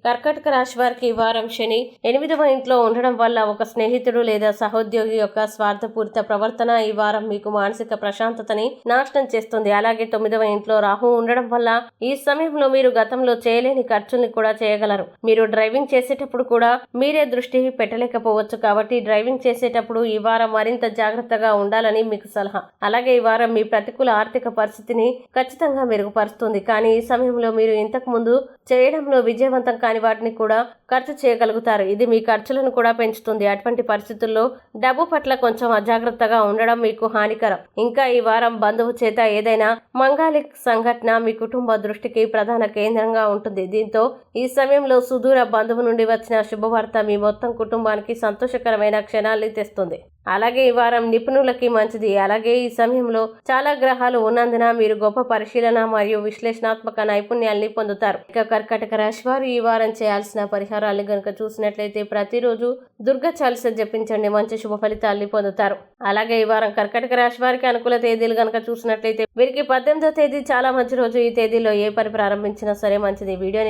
కర్కాటక రాశి వారికి ఈ వారం శని 8వ ఇంట్లో ఉండడం వల్ల ఒక స్నేహితుడు లేదా సహోద్యోగి యొక్క స్వార్థపూరిత ప్రవర్తన ఈ వారం మీకు మానసిక ప్రశాంతతని నాశనం చేస్తుంది. అలాగే 9వ ఇంట్లో రాహు ఉండడం వల్ల ఈ సమయంలో మీరు గతంలో చేయలేని ఖర్చుల్ని కూడా చేయగలరు. మీరు డ్రైవింగ్ చేసేటప్పుడు కూడా మీరే దృష్టి పెట్టలేకపోవచ్చు. కాబట్టి డ్రైవింగ్ చేసేటప్పుడు ఈ వారం మరింత జాగ్రత్తగా ఉండాలని మీకు సలహా. అలాగే ఈ వారం మీ ప్రతికూల ఆర్థిక పరిస్థితిని ఖచ్చితంగా మెరుగుపరుస్తుంది. కానీ ఈ సమయంలో మీరు ఇంతకు ముందు చేయడంలో విజయవంతం కాని వాటిని కూడా ఖర్చు చేయగలుగుతారు. ఇది మీ ఖర్చులను కూడా పెంచుతుంది. అటువంటి పరిస్థితుల్లో డబ్బు పట్ల కొంచెం అజాగ్రత్తగా ఉండడం మీకు హానికరం. ఇంకా ఈ వారం బంధువు చేత ఏదైనా మంగళిక సంఘటన మీ కుటుంబ దృష్టికి ప్రధాన కేంద్రంగా ఉంటుంది. దీంతో ఈ సమయంలో సుదూర బంధువు నుండి వచ్చిన శుభవార్త మీ మొత్తం కుటుంబానికి సంతోషకరమైన క్షణాల్ని తెస్తుంది. అలాగే ఈ వారం నిపుణులకి మంచిది. అలాగే ఈ సమయంలో చాలా గ్రహాలు ఉన్నందున మీరు గొప్ప పరిశీలన మరియు విశ్లేషణాత్మక నైపుణ్యాల్ని పొందుతారు. ఇక కర్కాటక రాశి వారు ఈ వారం చేయాల్సిన పరిహారాలు గనుక చూసినట్లయితే ప్రతిరోజు దుర్గా చాలీస జపించండి, మంచి శుభ ఫలితాల్ని పొందుతారు. అలాగే ఈ వారం కర్కాటక రాశి వారికి అనుకూల తేదీలు గనుక చూసినట్లయితే వీరికి 18వ తేదీ చాలా మంచి రోజు. ఈ తేదీలో ఏ పని ప్రారంభించినా సరే మంచిది. వీడియోని